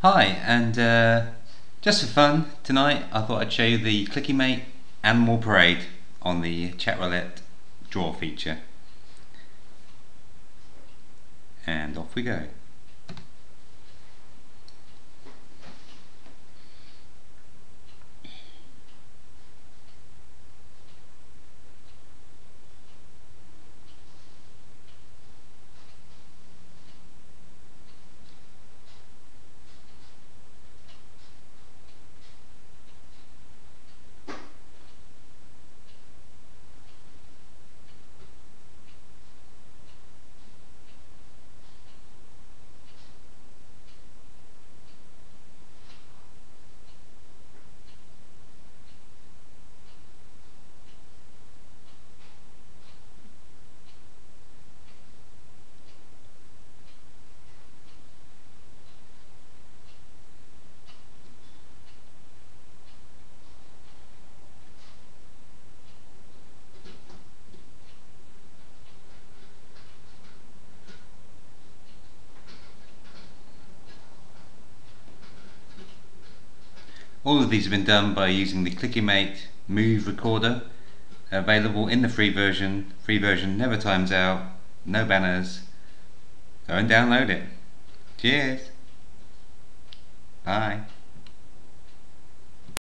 Hi, and just for fun, tonight I thought I'd show you the ClickyMate Animal Parade on the ChatRoulette draw feature. And off we go. All of these have been done by using the ClickyMate Move Recorder, available in the free version. Free version never times out, no banners. Go and download it. Cheers. Bye.